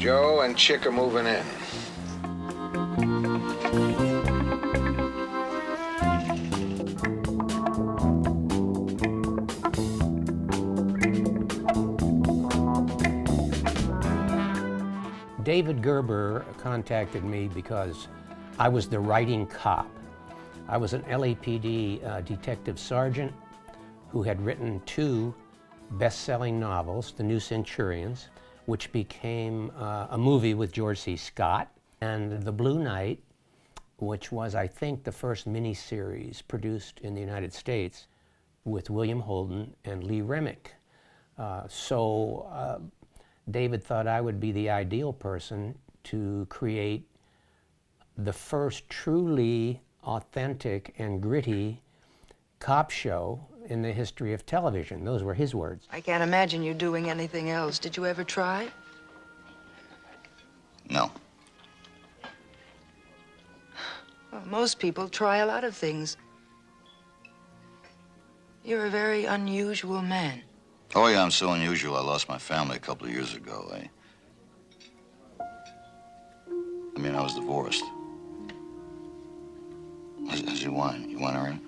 Joe and Chick are moving in. David Gerber contacted me because I was the writing cop. I was an LAPD detective sergeant who had written 2 best-selling novels, The New Centurions, which became a movie with George C. Scott, and The Blue Knight, which was, I think, the first miniseries produced in the United States with William Holden and Lee Remick. David thought I would be the ideal person to create the first truly authentic and gritty cop show in the history of television. Those were his words. I can't imagine you doing anything else. Did you ever try? No. Well, most people try a lot of things. You're a very unusual man. Oh, yeah, I'm so unusual. I lost my family a couple of years ago. I was divorced. How's your wine? You want a ring?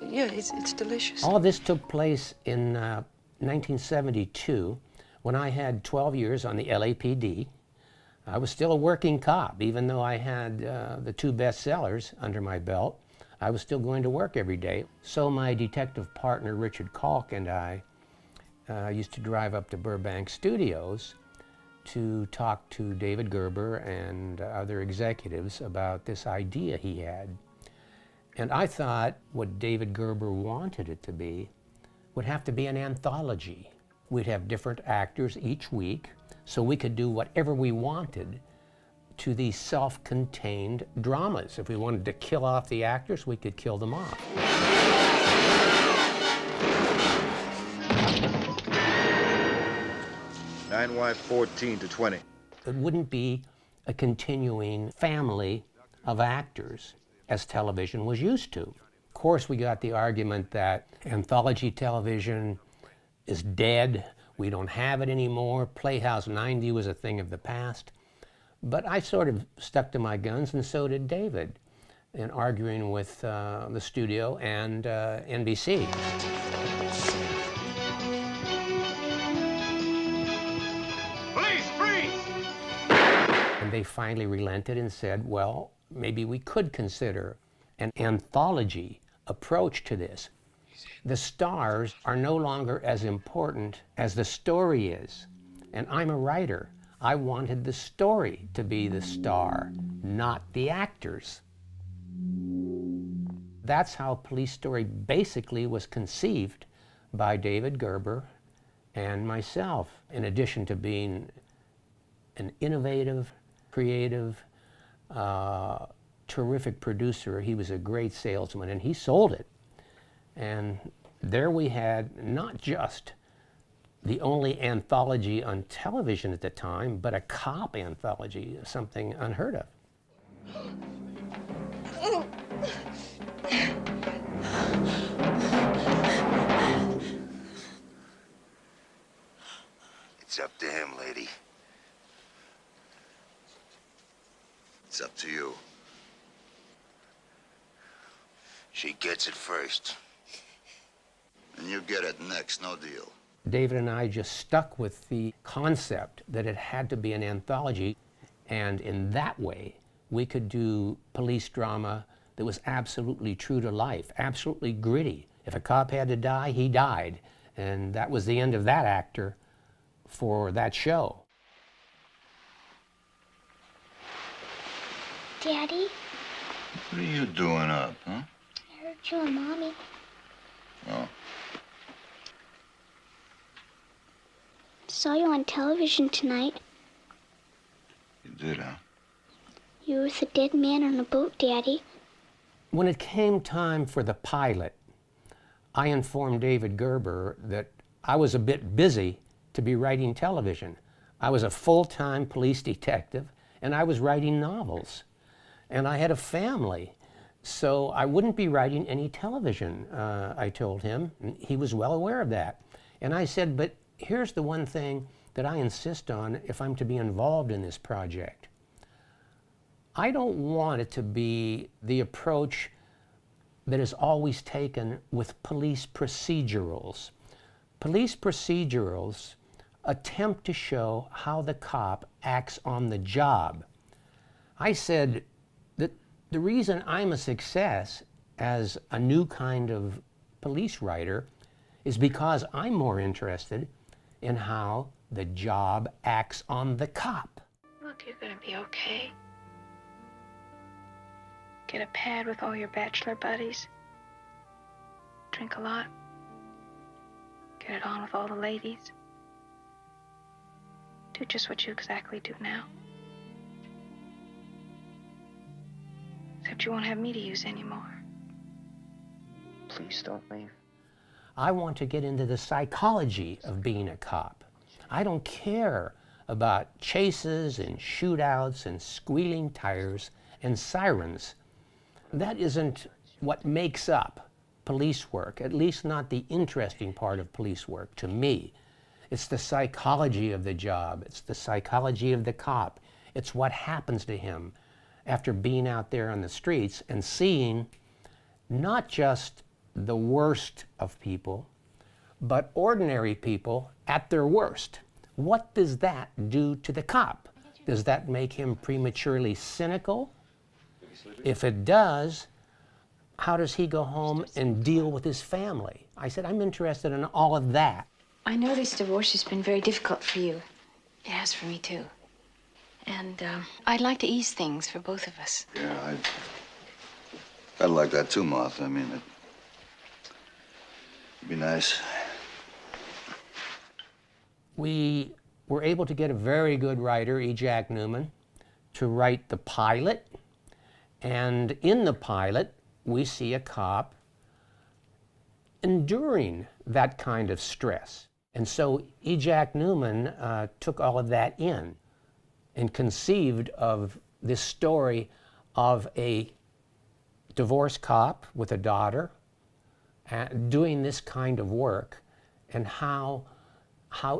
Yeah, it's delicious. All of this took place in 1972 when I had 12 years on the LAPD. I was still a working cop, even though I had the 2 bestsellers under my belt. I was still going to work every day. So my detective partner, Richard Kalk, and I used to drive up to Burbank Studios to talk to David Gerber and other executives about this idea he had. And I thought what David Gerber wanted it to be would have to be an anthology. We'd have different actors each week, so we could do whatever we wanted to these self-contained dramas. If we wanted to kill off the actors, we could kill them off. 9Y14 to 20. It wouldn't be a continuing family of actors as television was used to. Of course, we got the argument that anthology television is dead. We don't have it anymore. Playhouse 90 was a thing of the past. But I sort of stuck to my guns, and so did David, in arguing with the studio and NBC. Police, freeze! And they finally relented and said, well, maybe we could consider an anthology approach to this. The stars are no longer as important as the story is. And I'm a writer. I wanted the story to be the star, not the actors. That's how Police Story basically was conceived by David Gerber and myself. In addition to being an innovative, creative, terrific producer, he was a great salesman, and he sold it. And there we had not just the only anthology on television at the time, but a cop anthology, something unheard of. It's up to him, lady. It's up to you. She gets it first. And you get it next, no deal. David and I just stuck with the concept that it had to be an anthology, and in that way, we could do police drama that was absolutely true to life, absolutely gritty. If a cop had to die, he died, and that was the end of that actor for that show. Daddy? What are you doing up, huh? I heard you and Mommy. Oh. Saw you on television tonight. You did, huh? You were with a dead man on a boat, Daddy. When it came time for the pilot, I informed David Gerber that I was a bit busy to be writing television. I was a full-time police detective, and I was writing novels. And I had a family, so I wouldn't be writing any television, I told him. And he was well aware of that. And I said, but here's the one thing that I insist on if I'm to be involved in this project. I don't want it to be the approach that is always taken with police procedurals. Police procedurals attempt to show how the cop acts on the job. I said that the reason I'm a success as a new kind of police writer is because I'm more interested in how the job acts on the cop. Look, you're gonna be okay. Get a pad with all your bachelor buddies. Drink a lot. Get it on with all the ladies. Do just what you exactly do now. Except you won't have me to use anymore. Please don't leave. I want to get into the psychology of being a cop. I don't care about chases and shootouts and squealing tires and sirens. That isn't what makes up police work, at least not the interesting part of police work to me. It's the psychology of the job. It's the psychology of the cop. It's what happens to him after being out there on the streets and seeing not just the worst of people, but ordinary people at their worst. What does that do to the cop? Does that make him prematurely cynical? If it does, how does he go home and deal with his family? I said, I'm interested in all of that. I know this divorce has been very difficult for you. It has for me, too. And I'd like to ease things for both of us. Yeah, I'd like that too, Martha. I mean, it'd be nice. We were able to get a very good writer, E. Jack Newman, to write the pilot. And in the pilot, we see a cop enduring that kind of stress. And so E. Jack Newman took all of that in and conceived of this story of a divorced cop with a daughter doing this kind of work, and how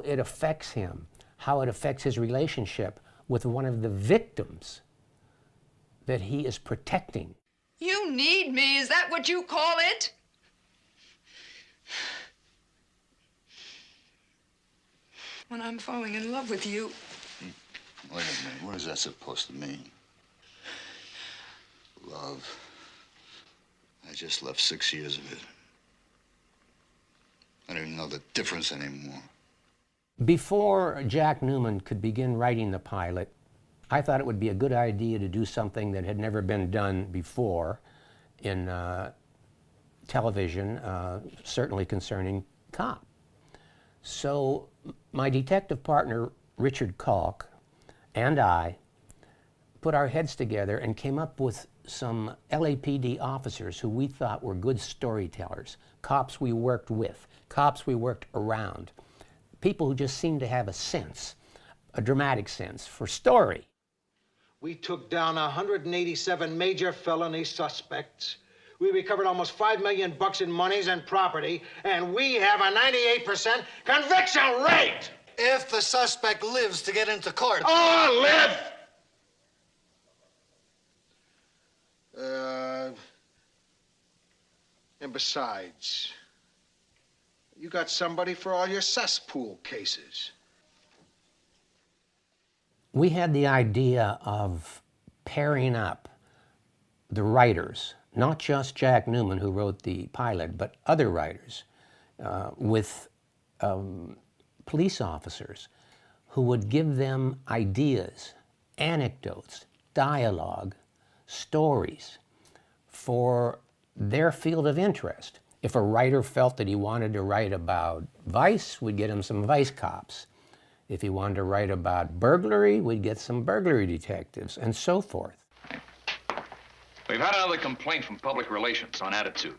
it affects him, how it affects his relationship with one of the victims that he is protecting. You need me, is that what you call it? When I'm falling in love with you. Wait a minute, what is that supposed to mean? Love. I just left 6 years of it. I don't even know the difference anymore. Before Jack Newman could begin writing the pilot, I thought it would be a good idea to do something that had never been done before in television, certainly concerning cop. So my detective partner, Richard Kalk, and I put our heads together and came up with some LAPD officers who we thought were good storytellers, cops we worked with, cops we worked around, people who just seemed to have a sense, a dramatic sense for story. We took down 187 major felony suspects. We recovered almost $5 million in monies and property, and we have a 98% conviction rate! If the suspect lives to get into court. Oh, live! And besides, you got somebody for all your cesspool cases. We had the idea of pairing up the writers, not just Jack Newman, who wrote the pilot, but other writers, with police officers who would give them ideas, anecdotes, dialogue, stories for their field of interest. If a writer felt that he wanted to write about vice, we'd get him some vice cops. If he wanted to write about burglary, we'd get some burglary detectives, and so forth. We've had another complaint from public relations on attitude.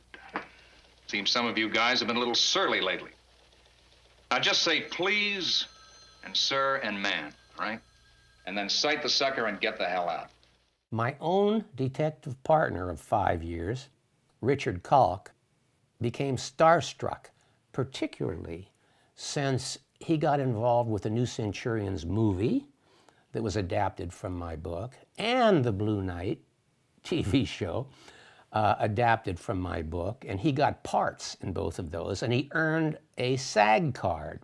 Seems some of you guys have been a little surly lately. Now just say please and sir and man, all right? And then cite the sucker and get the hell out. My own detective partner of 5 years, Richard Kalk, became starstruck, particularly since he got involved with the New Centurions movie that was adapted from my book, and the Blue Knight TV show adapted from my book, and he got parts in both of those, and he earned a SAG card.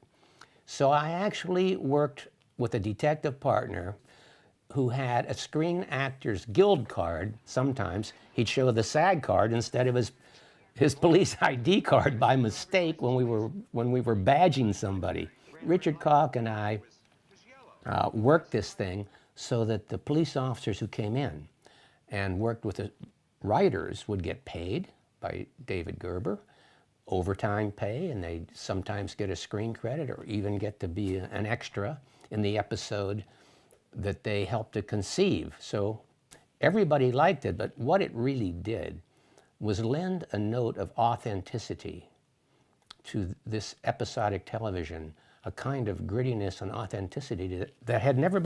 So I actually worked with a detective partner who had a Screen Actors Guild card. Sometimes he'd show the SAG card instead of his police ID card by mistake when we were badging somebody. Richard Koch and I worked this thing so that the police officers who came in and worked with the writers would get paid by David Gerber, overtime pay, and they sometimes get a screen credit or even get to be an extra in the episode that they helped to conceive. So everybody liked it, but what it really did was lend a note of authenticity to this episodic television, a kind of grittiness and authenticity that had never been